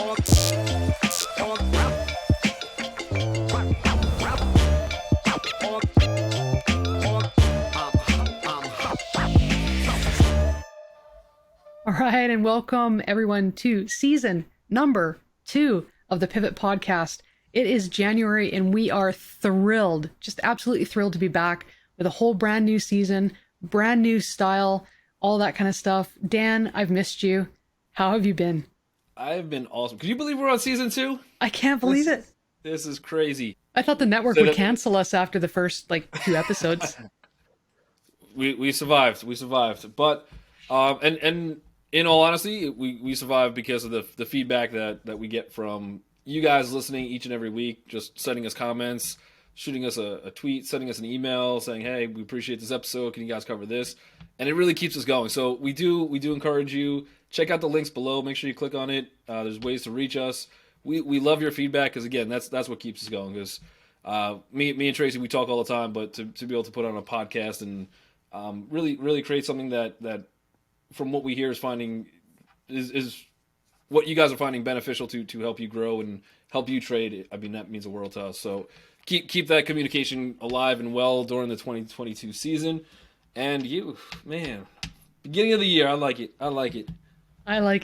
All right, and welcome everyone to season number 2 of the Pivot Podcast. It is January and we are thrilled, just absolutely thrilled to be back with a whole brand new season, brand new style, all that kind of stuff. Dan, I've missed you. How have you been? I've been awesome. Can you believe we're on season 2? I can't believe it. This is crazy. I thought the network would cancel us after the first 2 episodes. We survived. We survived. But and in all honesty, we survived because of the feedback that we get from you guys listening each and every week, just sending us comments, shooting us a tweet, sending us an email saying, hey, we appreciate this episode. Can you guys cover this? And it really keeps us going. So we do encourage you. Check out the links below. Make sure you click on it. There's ways to reach us. We love your feedback because, again, that's what keeps us going. Because me and Tracy, we talk all the time, but to be able to put on a podcast and really create something that from what we hear is what you guys are finding beneficial to help you grow and help you trade. I mean, that means the world to us. So keep that communication alive and well during the 2022 season. And you, man, beginning of the year, I like it. I like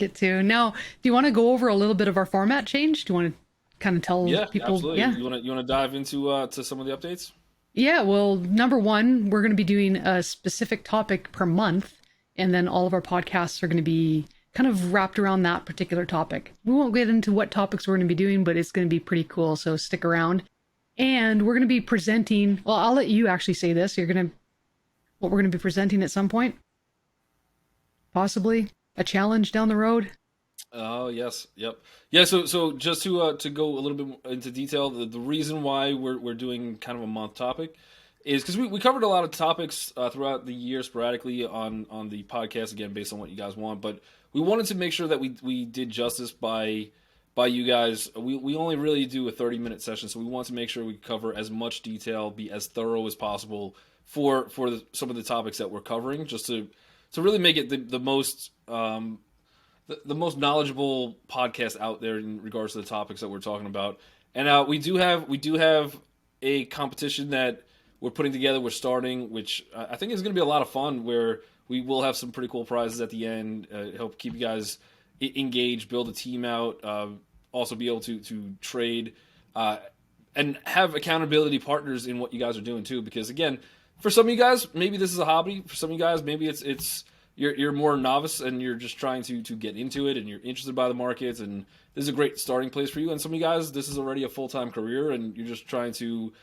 it too. Now, do you want to go over a little bit of our format change? Do you want to kind of tell people? Absolutely. Yeah, You want to dive into to some of the updates? Yeah. Well, number one, we're going to be doing a specific topic per month, and then all of our podcasts are going to be kind of wrapped around that particular topic. We won't get into what topics we're going to be doing, but it's going to be pretty cool. So stick around. And we're going to be presenting. Well, I'll let you actually say this. What we're going to be presenting at some point. Possibly a challenge down the road. Oh, yes. Yep. Yeah. So just to go a little bit more into detail, the reason why we're doing kind of a month topic is because we covered a lot of topics throughout the year sporadically on the podcast, again, based on what you guys want. But we wanted to make sure that we did justice by you guys. We only really do a 30-minute session, so we want to make sure we cover as much detail, be as thorough as possible for some of the topics that we're covering, just to really make it the most knowledgeable podcast out there in regards to the topics that we're talking about. And we do have a competition that we're putting together. We're starting, which I think is going to be a lot of fun, where we will have some pretty cool prizes at the end, help keep you guys engaged, build a team out, also be able to trade, and have accountability partners in what you guys are doing too. Because again, for some of you guys, maybe this is a hobby. For some of you guys, maybe it's you're more novice and you're just trying to get into it and you're interested by the markets, and this is a great starting place for you. And some of you guys, this is already a full-time career and you're just trying to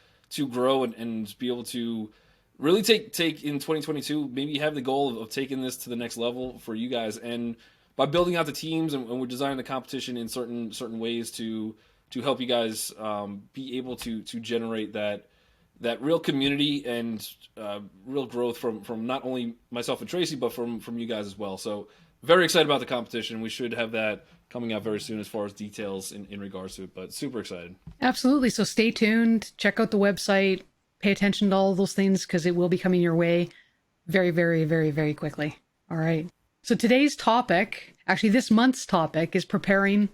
grow and be able to really take in 2022, maybe have the goal of taking this to the next level for you guys. And by building out the teams, and we're designing the competition in certain ways to help you guys be able to generate that real community and real growth from not only myself and Tracy, but from you guys as well. So very excited about the competition. We should have that coming out very soon as far as details in regards to it, but super excited. Absolutely. So stay tuned, check out the website, pay attention to all of those things because it will be coming your way very, very, very, very quickly. All right. So today's topic, actually this month's topic, is preparing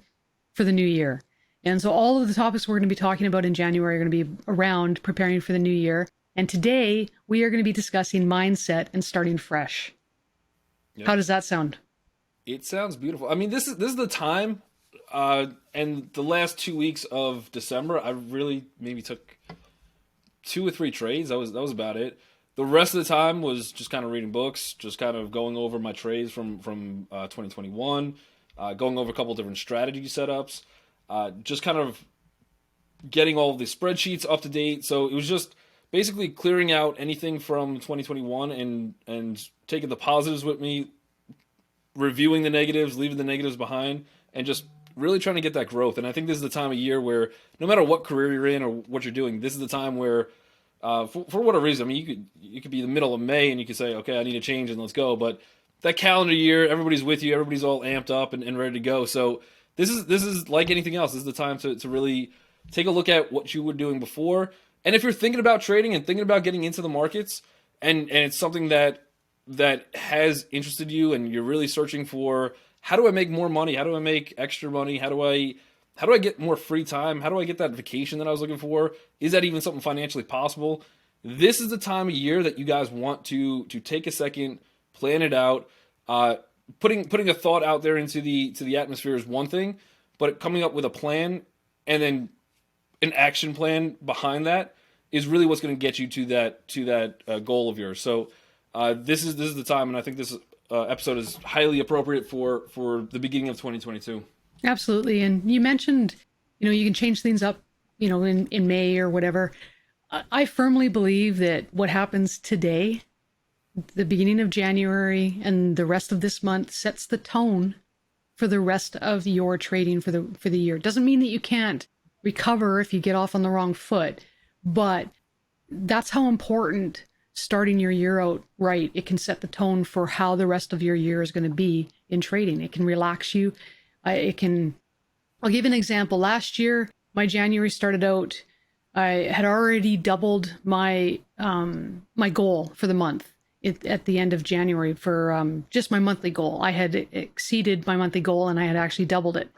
for the new year. And so all of the topics we're going to be talking about in January are going to be around preparing for the new year. And today we are going to be discussing mindset and starting fresh. Yep. How does that sound? It sounds beautiful. I mean, this is the time, and the last 2 weeks of December, I really maybe took 2 or 3 trades. That was about it. The rest of the time was just kind of reading books, just kind of going over my trades from 2021, going over a couple different strategy setups, just kind of getting all of the spreadsheets up to date. So it was just basically clearing out anything from 2021 and taking the positives with me, reviewing the negatives, leaving the negatives behind, and just really trying to get that growth. And I think this is the time of year where no matter what career you're in or what you're doing, this is the time where, for whatever reason, I mean, you could be the middle of May and you could say, okay, I need a change and let's go. But that calendar year, everybody's with you, everybody's all amped up and ready to go. So this is like anything else. This is the time to really take a look at what you were doing before. And if you're thinking about trading and thinking about getting into the markets, and it's something that has interested you and you're really searching for how do I make more money? How do I make extra money? How do I get more free time? How do I get that vacation that I was looking for? Is that even something financially possible? This is the time of year that you guys want to take a second, plan it out. Putting a thought out there into the atmosphere is one thing, but coming up with a plan and then an action plan behind that is really what's going to get you to that goal of yours. So this is the time, and I think this episode is highly appropriate for the beginning of 2022. Absolutely. And you mentioned, you can change things up, in May or whatever. I firmly believe that what happens today, the beginning of January and the rest of this month, sets the tone for the rest of your trading for the year. It doesn't mean that you can't recover if you get off on the wrong foot, but that's how important starting your year out right. It can set the tone for how the rest of your year is going to be in trading. It can relax you. I'll give an example. Last year, my January started out, I had already doubled my my goal for the month at the end of January for just my monthly goal. I had exceeded my monthly goal and I had actually doubled it,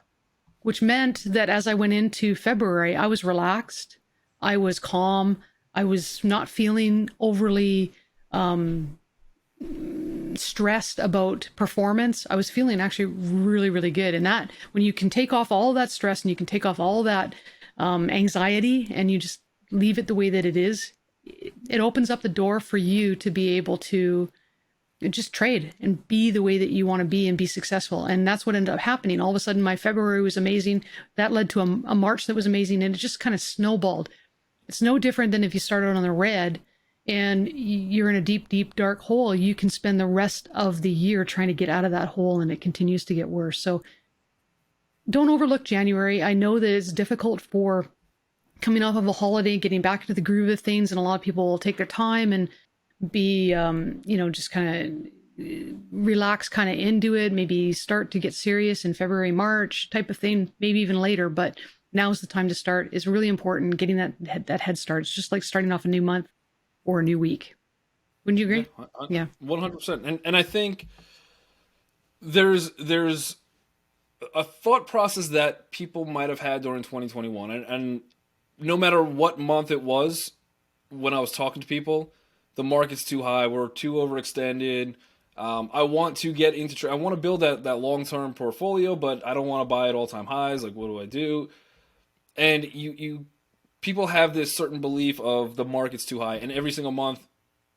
which meant that as I went into February, I was relaxed. I was calm. I was not feeling overly stressed about performance. I was feeling actually really, really good. And that, when you can take off all that stress and you can take off all that anxiety and you just leave it the way that it is, it opens up the door for you to be able to just trade and be the way that you want to be and be successful. And that's what ended up happening. All of a sudden, my February was amazing. That led to a March that was amazing. And it just kind of snowballed. It's no different than if you started on the red and you're in a deep, deep, dark hole. You can spend the rest of the year trying to get out of that hole and it continues to get worse. So don't overlook January. I know that it's difficult for coming off of a holiday, getting back into the groove of things. And a lot of people will take their time and be, just kind of relax kind of into it, maybe start to get serious in February, March type of thing, maybe even later. But now's the time to start. Is really important. Getting that head start. It's just like starting off a new month or a new week. Wouldn't you agree? Yeah, 100%. And I think there's a thought process that people might have had during 2021, and no matter what month it was, when I was talking to people, the market's too high, we're too overextended. I want to get into I want to build that long-term portfolio, but I don't want to buy at all-time highs. Like, what do I do? And you people have this certain belief of the market's too high, and every single month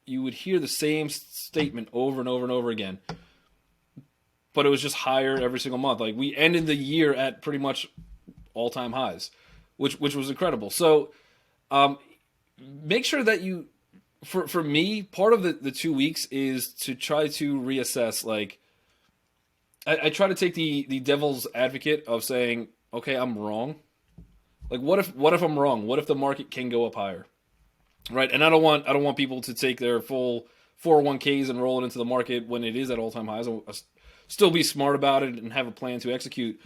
you would hear the same statement over and over and over again. But it was just higher every single month. Like, we ended the year at pretty much all-time highs, which was incredible. So make sure that you, for me, part of the 2 weeks is to try to reassess. Like, I try to take the devil's advocate of saying, okay, I'm wrong. Like, what if I'm wrong? What if the market can go up higher, right? And I don't want people to take their full 401ks and roll it into the market when it is at all-time highs. I'll still be smart about it and have a plan to execute.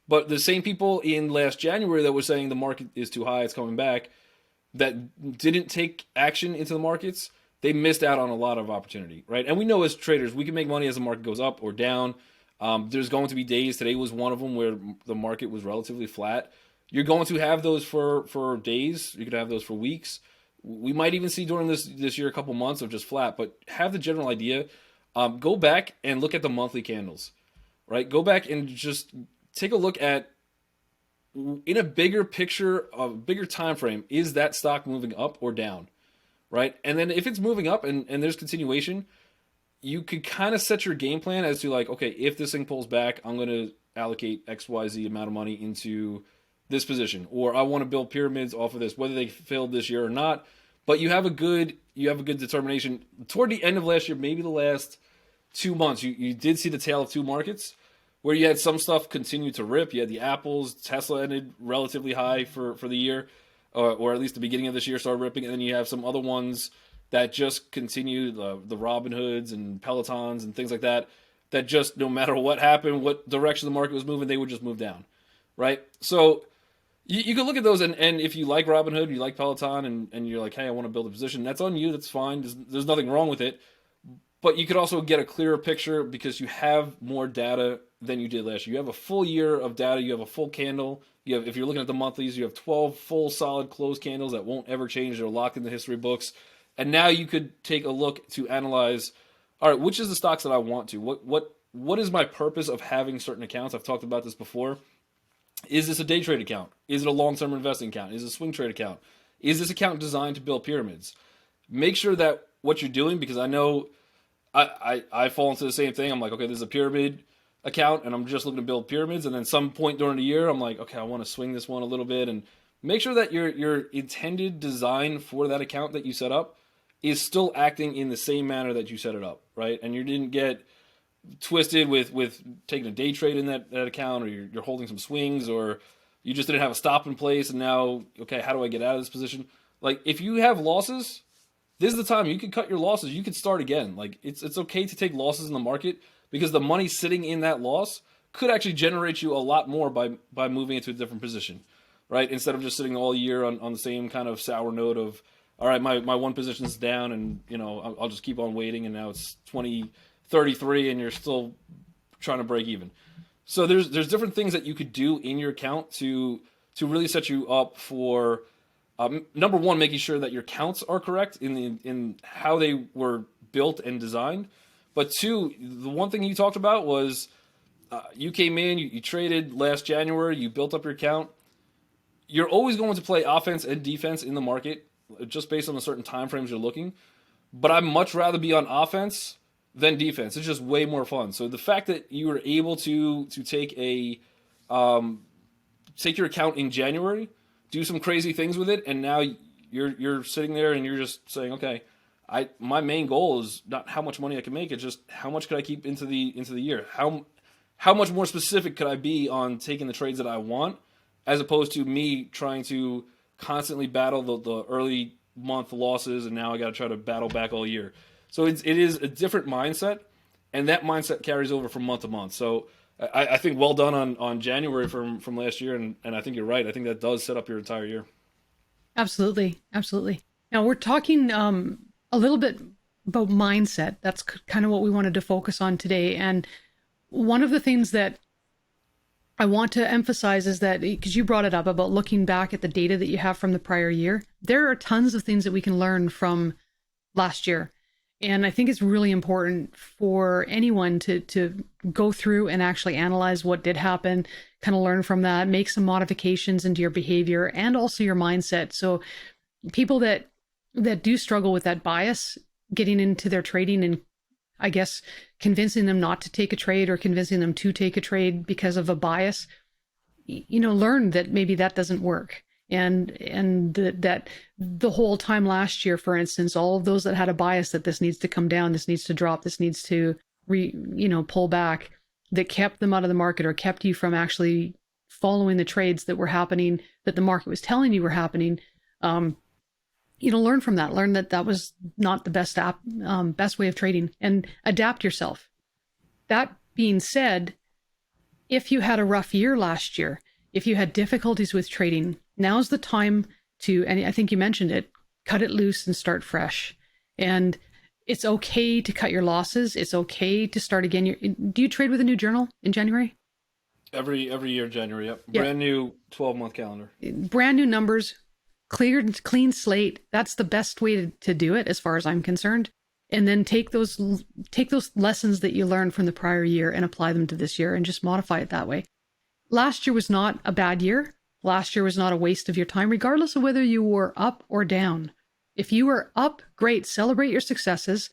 But the same people in last January that were saying the market is too high, it's coming back, that didn't take action into the markets, they missed out on a lot of opportunity, right? And we know as traders, we can make money as the market goes up or down. There's going to be days, today was one of them, where the market was relatively flat. You're going to have those for days. You could have those for weeks. We might even see during this year a couple months of just flat, but have the general idea. Go back and look at the monthly candles, right? Go back and just take a look at, in a bigger picture, a bigger time frame, is that stock moving up or down, right? And then if it's moving up and there's continuation, you could kind of set your game plan as to, like, okay, if this thing pulls back, I'm going to allocate XYZ amount of money into this position, or I want to build pyramids off of this, whether they failed this year or not. But you have a good determination. Toward the end of last year, maybe the last 2 months, you did see the tale of two markets, where you had some stuff continue to rip. You had the Apples, Tesla ended relatively high for the year, or at least the beginning of this year started ripping, and then you have some other ones that just continued, the Robinhoods and Pelotons and things like that just, no matter what happened, what direction the market was moving, they would just move down, right? So you can look at those, and if you like Robinhood, you like Peloton, and you're like, hey, I want to build a position, that's on you, that's fine. There's nothing wrong with it. but you could also get a clearer picture because you have more data than you did last year. You have a full year of data. You have a full candle. You have, if you're looking at the monthlies, you have 12 full solid closed candles that won't ever change. They're locked in the history books. And now you could take a look to analyze, all right, which is the stocks that I want to? What is my purpose of having certain accounts? I've talked about this before. Is this a day trade account? Is it a long-term investing account? Is it a swing trade account? Is this account designed to build pyramids? Make sure that what you're doing, because I know I fall into the same thing. I'm like, okay, this is a pyramid account, and I'm just looking to build pyramids. And then some point during the year, I'm like, okay, I want to swing this one a little bit, and make sure that your intended design for that account that you set up is still acting in the same manner that you set it up, right? And you didn't get twisted with taking a day trade in that account, or you're holding some swings, or you just didn't have a stop in place, and now, okay, how do I get out of this position? Like, if you have losses, this is the time you can cut your losses. You can start again. Like, it's okay to take losses in the market, because the money sitting in that loss could actually generate you a lot more by moving into a different position, right? Instead of just sitting all year on the same kind of sour note of, all right, my one position is down, and I'll just keep on waiting, and now it's 2033, and you're still trying to break even. So there's different things that you could do in your account to really set you up for number one, making sure that your counts are correct in how they were built and designed. But two, the one thing you talked about was you came in, you traded last January, you built up your account. You're always going to play offense and defense in the market just based on the certain time frames you're looking. But I'd much rather be on offense than defense. It's just way more fun. So the fact that you were able to take take your account in January, do some crazy things with it, and now you're sitting there and you're just saying, okay, my main goal is not how much money I can make. It's just how much could I keep into the year. How much more specific could I be on taking the trades that I want, as opposed to me trying to constantly battle the early month losses, and now I got to try to battle back all year. So it is a different mindset, and that mindset carries over from month to month. So I think well done on January from last year, and I think you're right. I think that does set up your entire year. Absolutely. Absolutely. Now we're talking a little bit about mindset. That's kind of what we wanted to focus on today. And one of the things that I want to emphasize is that, because you brought it up about looking back at the data that you have from the prior year, there are tons of things that we can learn from last year. And I think it's really important for anyone to go through and actually analyze what did happen, kind of learn from that, make some modifications into your behavior and also your mindset. So people that do struggle with that bias getting into their trading, and I guess convincing them not to take a trade or convincing them to take a trade because of a bias, learn that maybe that doesn't work. And that the whole time last year, for instance, all of those that had a bias that this needs to come down, this needs to drop, this needs to pull back, that kept them out of the market or kept you from actually following the trades that were happening, that the market was telling you were happening. Learn from that. Learn that was not the best way of trading, and adapt yourself. That being said, if you had a rough year last year, if you had difficulties with trading, now's the time to, and I think you mentioned it, cut it loose and start fresh. And it's okay to cut your losses. It's okay to start again. Do you trade with a new journal in January? Every year, January, yep. Yeah. Brand new 12-month calendar. Brand new numbers, clean slate. That's the best way to do it, as far as I'm concerned. And then take those lessons that you learned from the prior year and apply them to this year, and just modify it that way. Last year was not a bad year. Last year was not a waste of your time, regardless of whether you were up or down. If you were up, great, celebrate your successes,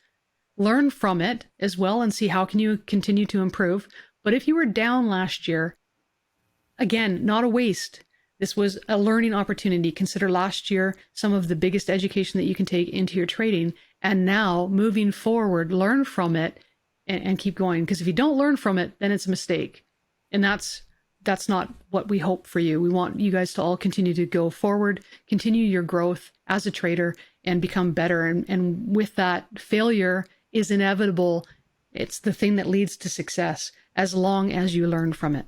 learn from it as well, and see how can you continue to improve. But if you were down last year, again, not a waste. This was a learning opportunity. Consider last year some of the biggest education that you can take into your trading. And now, moving forward, learn from it and keep going. Because if you don't learn from it, then it's a mistake. And that's not what we hope for you. We want you guys to all continue to go forward, continue your growth as a trader, and become better. And with that, failure is inevitable. It's the thing that leads to success, as long as you learn from it.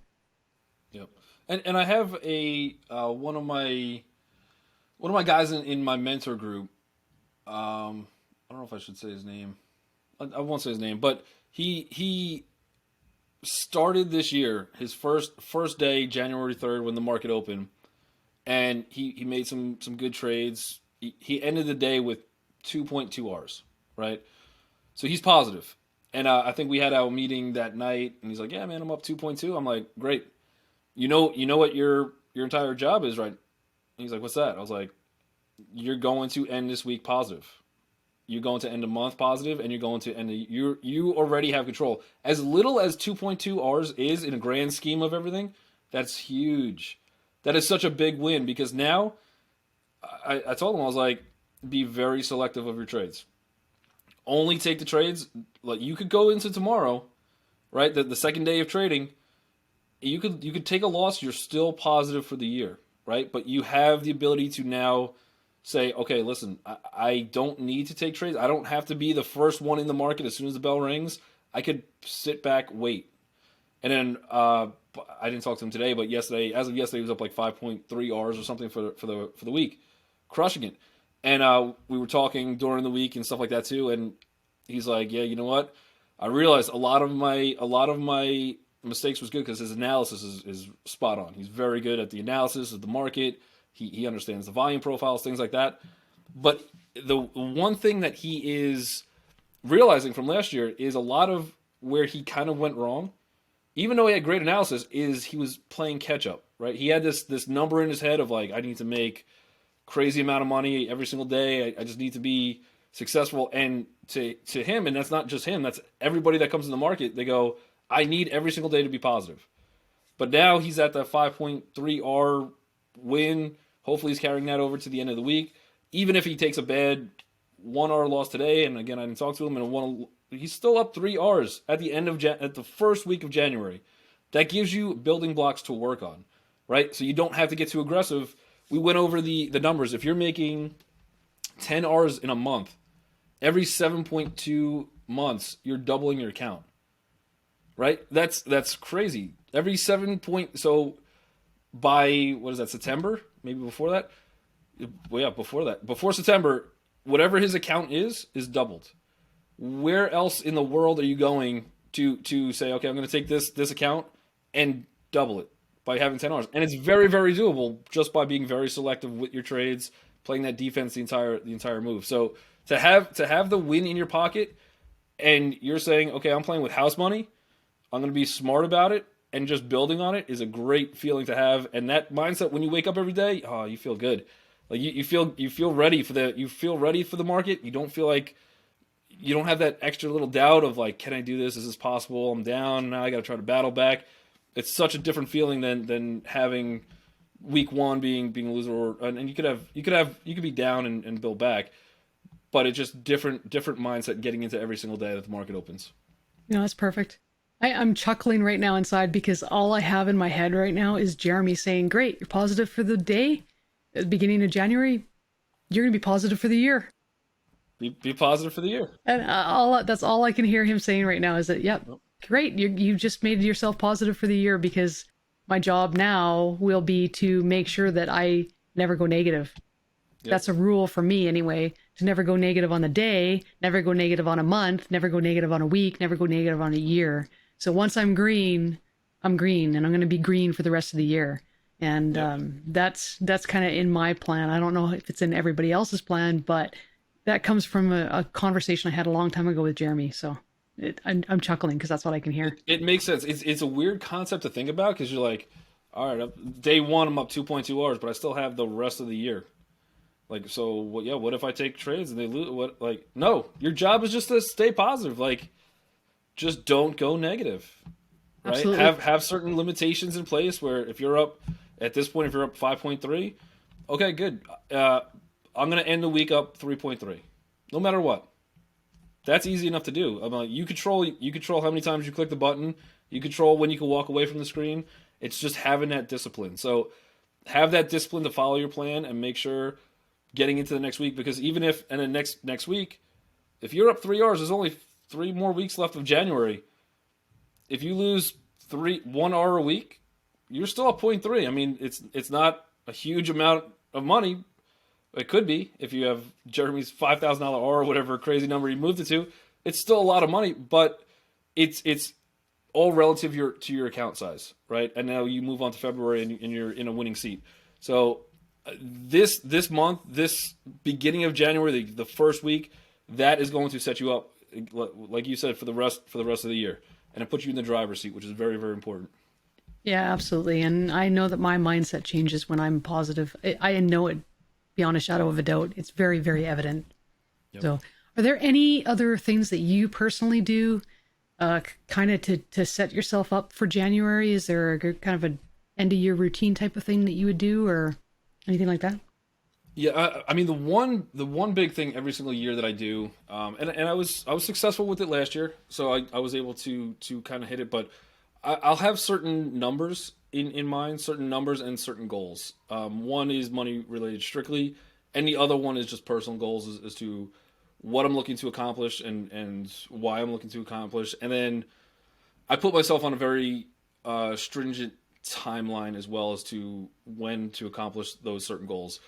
Yep. And I have one of my guys in my mentor group. I don't know if I should say his name. I won't say his name, but he started this year, his first day, January 3rd, when the market opened, and he made some good trades. He ended the day with 2.2 R's, right? So he's positive. And I think we had our meeting that night, and he's like, "Yeah, man, I'm up 2.2." I'm like, "Great. You know what your entire job is, right?" And he's like, "What's that?" I was like, "You're going to end this week positive. You're going to end the month positive, and you're going to end the you already have control. As little as 2.2 R's is in a grand scheme of everything, that's huge. That is such a big win because now I told him I was like, be very selective of your trades. Only take the trades like you could go into tomorrow, right? The second day of trading, you could take a loss. You're still positive for the year, right? But you have the ability to now say, okay, listen, I don't need to take trades. I don't have to be the first one in the market as soon as the bell rings. I could sit back, wait. And then I didn't talk to him today, but yesterday, as of yesterday, he was up like 5.3 R's or something for the week, crushing it. And we were talking during the week and stuff like that too. And he's like, yeah, you know what? I realized a lot of my mistakes was good because his analysis is spot on. He's very good at the analysis of the market. He understands the volume profiles, things like that. But the one thing that he is realizing from last year is a lot of where he kind of went wrong, even though he had great analysis, is he was playing catch up, right? He had this number in his head of like, I need to make crazy amount of money every single day. I just need to be successful. And to him, and that's not just him, that's everybody that comes in the market, they go, I need every single day to be positive. But now he's at that 5.3 R win. Hopefully he's carrying that over to the end of the week. Even if he takes a bad 1 R loss today, and again I didn't talk to him, and he's still up 3 R's at the end of at the first week of January. That gives you building blocks to work on, right? So you don't have to get too aggressive. We went over the numbers. If you're making 10 R's in a month, every 7.2 months you're doubling your account, right? That's crazy. Every 7 point, so by what is that, September? Maybe before that? Well, yeah, before that. Before September, whatever his account is doubled. Where else in the world are you going to say, okay, I'm going to take this account and double it by having 10 R's? And it's very, very doable just by being very selective with your trades, playing that defense the entire move. So to have the win in your pocket, and you're saying, okay, I'm playing with house money, I'm going to be smart about it, and just building on it is a great feeling to have. And that mindset, when you wake up every day, oh, you feel good. Like you feel ready for the market. You don't feel like you don't have that extra little doubt of like, can I do this? Is this possible? I'm down now. I got to try to battle back. It's such a different feeling than having week one being a loser, and you could be down and build back, but it's just different mindset getting into every single day that the market opens. That's perfect. I'm chuckling right now inside because all I have in my head right now is Jeremy saying, great, you're positive for the day at the beginning of January. You're going to be positive for the year. Be positive for the year. And that's all I can hear him saying right now is that, yep, great. You just made yourself positive for the year because my job now will be to make sure that I never go negative. Yep. That's a rule for me anyway, to never go negative on the day, never go negative on a month, never go negative on a week, never go negative on a year. So once I'm green, and I'm going to be green for the rest of the year. And that's kind of in my plan. I don't know if it's in everybody else's plan, but that comes from a conversation I had a long time ago with Jeremy. So I'm chuckling because that's what I can hear. It makes sense. It's a weird concept to think about because you're like, all right, day one I'm up 2.2 R's, but I still have the rest of the year. Like, so what if I take trades and they lose? What, like, no, your job is just to stay positive. Like, just don't go negative, right? Absolutely. Have certain limitations in place where if you're up at this point, if you're up 5.3, okay, good. I'm going to end the week up 3.3, no matter what. That's easy enough to do. You control how many times you click the button. You control when you can walk away from the screen. It's just having that discipline. So have that discipline to follow your plan and make sure getting into the next week, because even if and then next week, if you're up 3 R's, there's only 3 more weeks left of January. If you lose 1 R a week, you're still at 0.3. I mean, it's not a huge amount of money. It could be if you have Jeremy's $5,000 R or whatever crazy number he moved it to. it's still a lot of money, but it's all relative to your account size, right? And now you move on to February and you're in a winning seat. So this month, this beginning of January, the first week, that is going to set you up, like you said, for the rest of the year, and it puts you in the driver's seat, which is very very important. Yeah, absolutely. And I know that my mindset changes when I'm positive. I know it beyond a shadow of a doubt. It's very, very evident. Yep. So, are there any other things that you personally do, kind of to set yourself up for January? Is there kind of an end of year routine type of thing that you would do, or anything like that? Yeah, I mean the one big thing every single year that I do, and I was successful with it last year, so I was able to kind of hit it, but I'll have certain numbers in mind, certain numbers and certain goals. One is money related strictly, and the other one is just personal goals as to what I'm looking to accomplish and why I'm looking to accomplish, and then I put myself on a very stringent timeline as well as to when to accomplish those certain goals.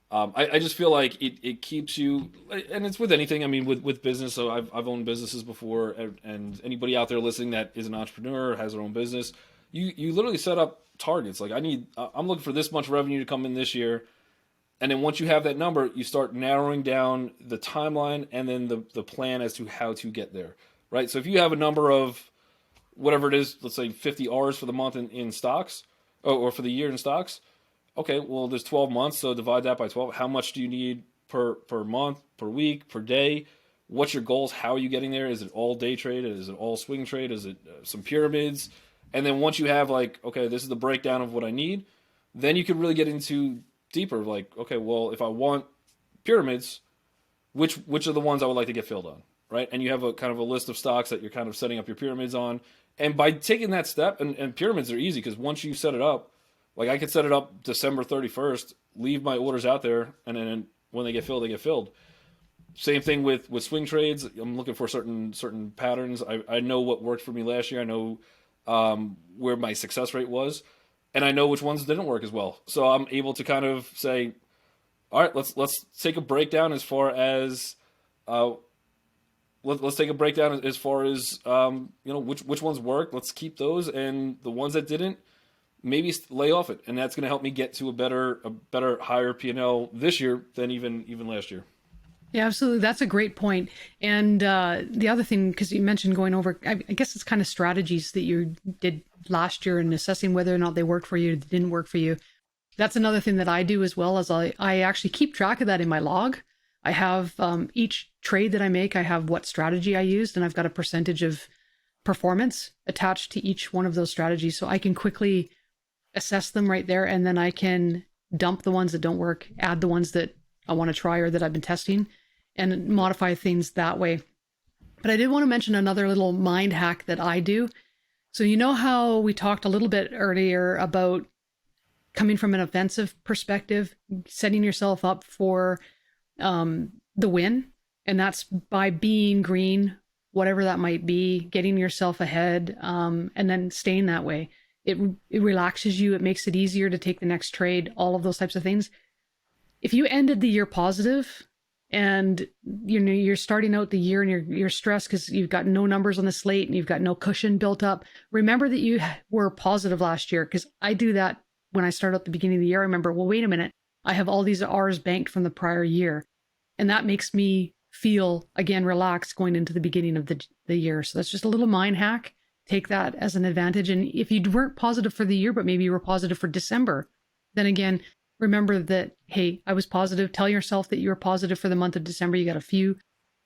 I just feel like it keeps you, and it's with anything. I mean, with business. So I've owned businesses before, and anybody out there listening that is an entrepreneur, has their own business, you literally set up targets. Like I'm looking for this much revenue to come in this year, and then once you have that number, you start narrowing down the timeline and then the plan as to how to get there. Right. So if you have a number of whatever it is, let's say 50 R's for the month in stocks, or for the year in stocks. Okay, well, there's 12 months, so divide that by 12. How much do you need per month, per week, per day? What's your goals? How are you getting there? Is it all day trade? Is it all swing trade? Is it some pyramids? And then once you have like, okay, this is the breakdown of what I need, then you can really get into deeper. Like, okay, well, if I want pyramids, which are the ones I would like to get filled on, right? And you have a kind of a list of stocks that you're kind of setting up your pyramids on. And by taking that step, and pyramids are easy because once you set it up, like I could set it up December 31st, leave my orders out there, and then when they get filled, they get filled. Same thing with swing trades. I'm looking for certain patterns. I know what worked for me last year. I know where my success rate was, and I know which ones didn't work as well. So I'm able to kind of say, all right, let's take a breakdown as far as let's take a breakdown as far as which ones worked. Let's keep those, and the ones that didn't, maybe lay off it, and that's going to help me get to a better higher P&L this year than even last year. Yeah, absolutely. That's a great point. And the other thing, because you mentioned going over, I guess it's kind of strategies that you did last year and assessing whether or not they worked for you, didn't work for you. That's another thing that I do as well, as I actually keep track of that in my log. I have each trade that I make, I have what strategy I used, and I've got a percentage of performance attached to each one of those strategies. So I can quickly assess them right there, and then I can dump the ones that don't work, add the ones that I want to try or that I've been testing, and modify things that way. But I did want to mention another little mind hack that I do. So you know how we talked a little bit earlier about coming from an offensive perspective, setting yourself up for the win, and that's by being green, whatever that might be, getting yourself ahead, and then staying that way. It relaxes you. It makes it easier to take the next trade, all of those types of things. If you ended the year positive and you're starting out the year and you're stressed because you've got no numbers on the slate and you've got no cushion built up, remember that you were positive last year, because I do that when I start at the beginning of the year. I remember, well, wait a minute, I have all these R's banked from the prior year. And that makes me feel, again, relaxed going into the beginning of the year. So that's just a little mind hack. Take that as an advantage. And if you weren't positive for the year, but maybe you were positive for December, then again, remember that, hey, I was positive. Tell yourself that you were positive for the month of December. You got a few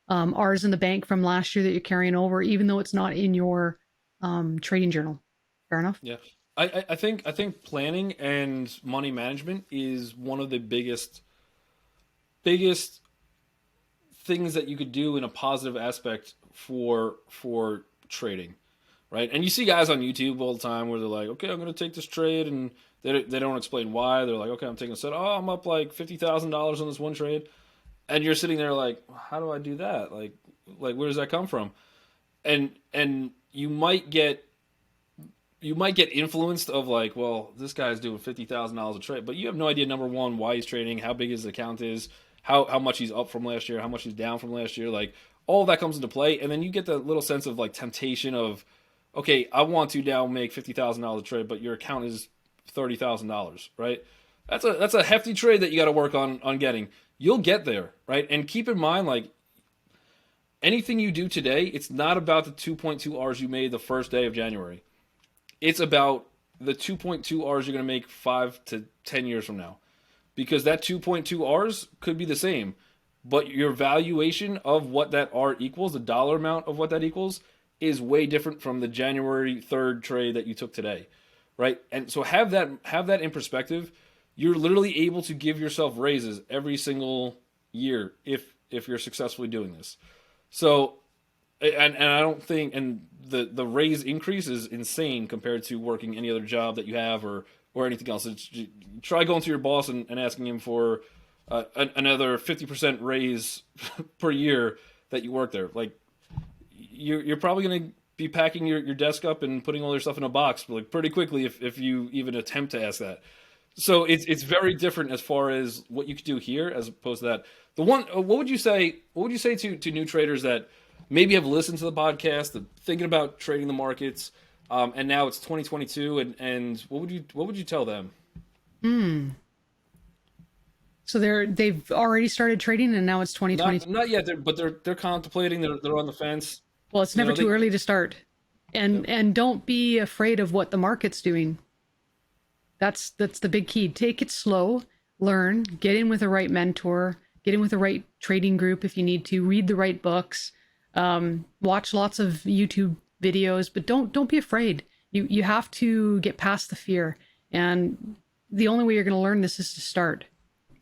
R's in the bank from last year that you're carrying over, even though it's not in your trading journal. Fair enough? Yeah. I think planning and money management is one of the biggest things that you could do in a positive aspect for trading, right? And you see guys on YouTube all the time where they're like, okay, I'm going to take this trade, and they don't explain why. They're like, okay, I'm taking a set. Oh, I'm up like $50,000 on this one trade, and you're sitting there like, how do I do that? Like where does that come from? And you might get influenced of like, well, this guy's doing $50,000 a trade, but you have no idea, number one, why he's trading, how big his account is, how much he's up from last year, how much he's down from last year. Like, all of that comes into play, and then you get the little sense of like temptation of, okay, I want to now make $50,000 a trade, but your account is $30,000, right? That's a hefty trade that you got to work on getting. You'll get there, right? And keep in mind, like anything you do today, it's not about the 2.2 R's you made the first day of January. It's about the 2.2 R's you're going to make 5 to 10 years from now. Because that 2.2 R's could be the same, but your valuation of what that R equals, the dollar amount of what that equals, is way different from the January 3rd trade that you took today, right? And so have that in perspective. You're literally able to give yourself raises every single year if you're successfully doing this. So, and I don't think, and the raise increase is insane compared to working any other job that you have or anything else. Try going to your boss and asking him for another 50% raise per year that you work there. Like you're probably going to be packing your desk up and putting all your stuff in a box like pretty quickly if you even attempt to ask that. So it's very different as far as what you could do here as opposed to that. The one, what would you say? What would you say to new traders that maybe have listened to the podcast, thinking about trading the markets, and now it's 2022, and what would you tell them? So they've already started trading, and now it's 2022. Not yet, but they're contemplating. They're on the fence. Well, it's never too early to start, and don't be afraid of what the market's doing. That's the big key. Take it slow, learn, get in with the right mentor, get in with the right trading group if you need to, read the right books, watch lots of YouTube videos, but don't be afraid. You have to get past the fear, and the only way you're going to learn this is to start.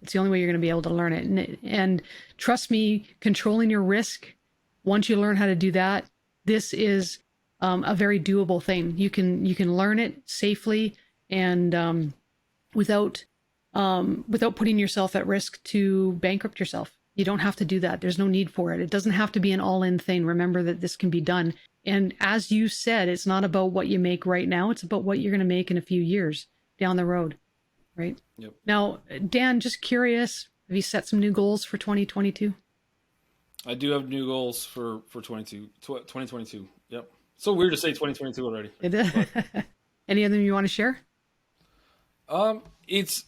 It's the only way you're going to be able to learn it. And trust me, controlling your risk, once you learn how to do that, this is a very doable thing. You can learn it safely and without putting yourself at risk to bankrupt yourself. You don't have to do that. There's no need for it. It doesn't have to be an all-in thing. Remember that this can be done. And as you said, it's not about what you make right now. It's about what you're going to make in a few years down the road, right? Yep. Now, Dan, just curious, have you set some new goals for 2022? I do have new goals for 2022. Yep. So weird to say 2022 already. It is. Any of them you want to share? It's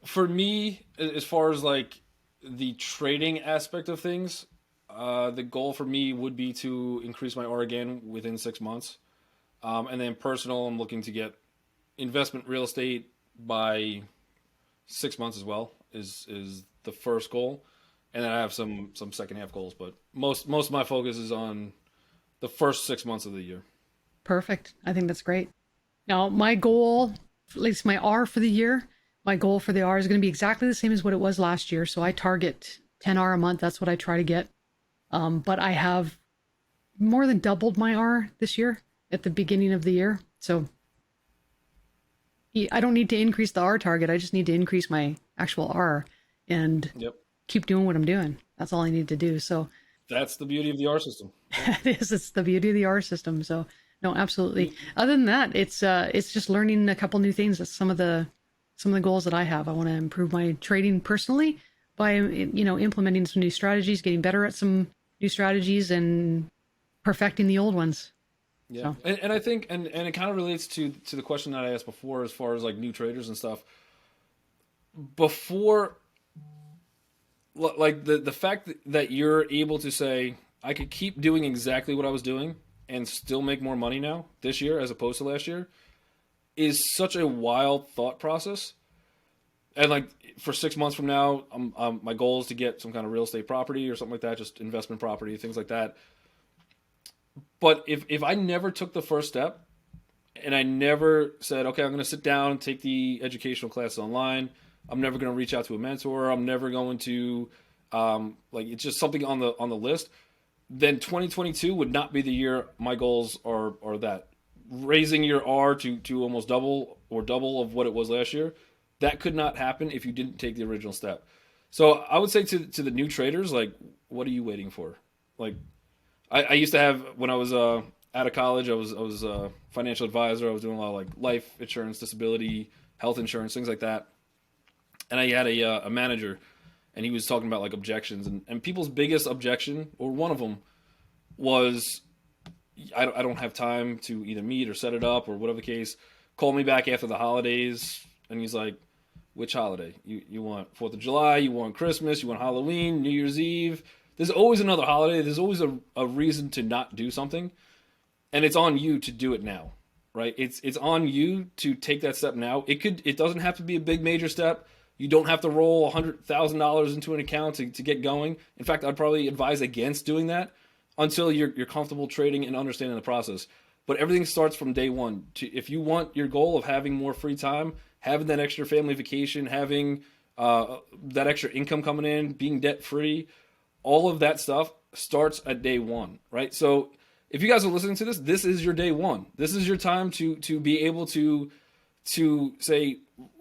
for me as far as like the trading aspect of things. The goal for me would be to increase my R again within 6 months, and then personal, I'm looking to get investment real estate by 6 months as well. Is the first goal, and then I have some second half goals, but most of my focus is on the first 6 months of the year. Perfect. I think that's great. Now, my goal, at least my R for the year, my goal for the R is going to be exactly the same as what it was last year. So I target 10 R a month. That's what I try to get. But I have more than doubled my R this year at the beginning of the year. So I don't need to increase the R target. I just need to increase my actual R and keep doing what I'm doing. That's all I need to do. So that's the beauty of the R system. It is. It's the beauty of the R system. So no, absolutely. Other than that, it's just learning a couple new things. That's some of the goals that I have. I want to improve my trading personally by implementing some new strategies, getting better at some new strategies, and perfecting the old ones. Yeah, so. And I think and it kind of relates to the question that I asked before, as far as like new traders and stuff. Before, like the fact that you're able to say, I could keep doing exactly what I was doing and still make more money now this year as opposed to last year, is such a wild thought process. And like for 6 months from now, my goal is to get some kind of real estate property or something like that, just investment property, things like that. But if I never took the first step and I never said, okay, I'm going to sit down and take the educational classes online, I'm never going to reach out to a mentor, I'm never going to, like it's just something on the list, then 2022 would not be the year my goals are that. Raising your R to almost double of what it was last year, that could not happen if you didn't take the original step. So I would say to the new traders, like, what are you waiting for? Like, I used to have, when I was out of college, I was a financial advisor. I was doing a lot of like life insurance, disability, health insurance, things like that. And I had a manager, and he was talking about like objections, and people's biggest objection, or one of them, was I don't have time to either meet or set it up or whatever the case. Call me back after the holidays. And he's like, which holiday? You want 4th of July? You want Christmas? You want Halloween? New Year's Eve? There's always another holiday. There's always a reason to not do something. And it's on you to do it now, right? It's on you to take that step now. It doesn't have to be a big major step. You don't have to roll $100,000 into an account to get going. In fact, I'd probably advise against doing that until you're comfortable trading and understanding the process. But everything starts from day one. If you want your goal of having more free time, having that extra family vacation, having that extra income coming in, being debt free, all of that stuff starts at day one, right? So if you guys are listening to this, this is your day one. This is your time to be able to say,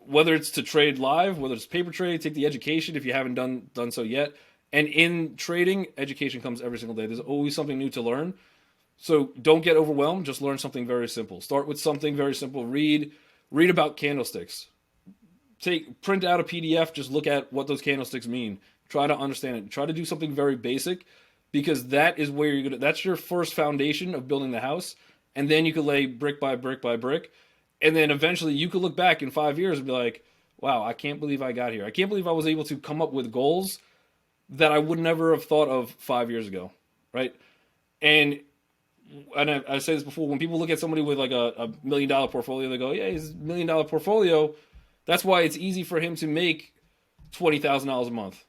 whether it's to trade live, whether it's paper trade, take the education if you haven't done so yet. And in trading, education comes every single day. There's always something new to learn. So don't get overwhelmed. Just learn something very simple. Start with something very simple. Read about candlesticks. Print out a PDF. Just look at what those candlesticks mean. Try to understand it. Try to do something very basic, because that is where that's your first foundation of building the house. And then you could lay brick by brick by brick. And then eventually you could look back in 5 years and be like, wow, I can't believe I got here. I can't believe I was able to come up with goals that I would never have thought of 5 years ago, right? And I said this before, when people look at somebody with like a $1 million portfolio, they go, yeah, his $1 million portfolio, that's why it's easy for him to make $20,000 a month.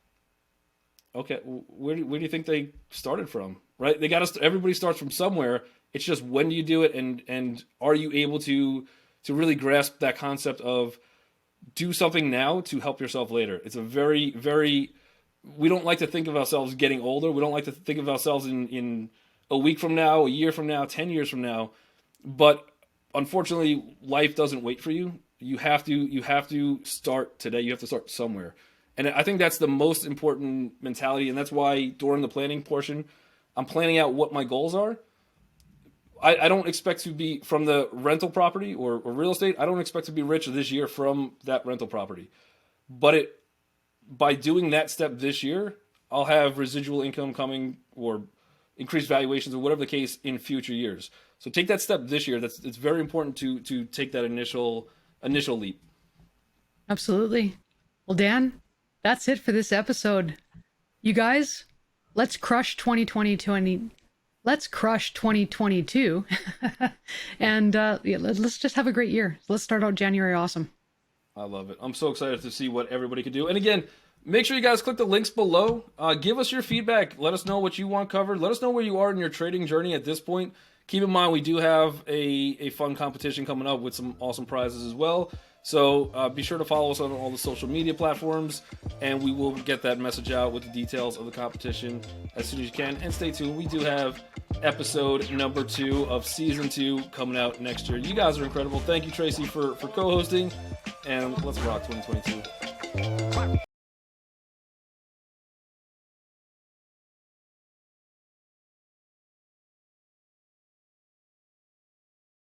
Okay, where do you think they started from, right? Everybody starts from somewhere. It's just, when do you do it, and are you able to really grasp that concept of do something now to help yourself later? It's a very, very, we don't like to think of ourselves getting older. We don't like to think of ourselves in a week from now, a year from now, 10 years from now. But unfortunately, life doesn't wait for you. You have to start today. You have to start somewhere. And I think that's the most important mentality. And that's why during the planning portion, I'm planning out what my goals are. I don't expect to be from the rental property or real estate. I don't expect to be rich this year from that rental property. But by doing that step this year, I'll have residual income coming, or increased valuations, or whatever the case, in future years. So take that step this year. It's very important to take that initial leap. Absolutely. Well, Dan, that's it for this episode. You guys, let's crush 2022. Let's crush 2022. And let's just have a great year. Let's start out January awesome. I love it. I'm so excited to see what everybody can do. And again, make sure you guys click the links below. Give us your feedback. Let us know what you want covered. Let us know where you are in your trading journey at this point. Keep in mind, we do have a fun competition coming up with some awesome prizes as well. So be sure to follow us on all the social media platforms, and we will get that message out with the details of the competition as soon as you can. And stay tuned. We do have episode number 2 of season 2 coming out next year. You guys are incredible. Thank you, Tracy, for co-hosting, and let's rock 2022.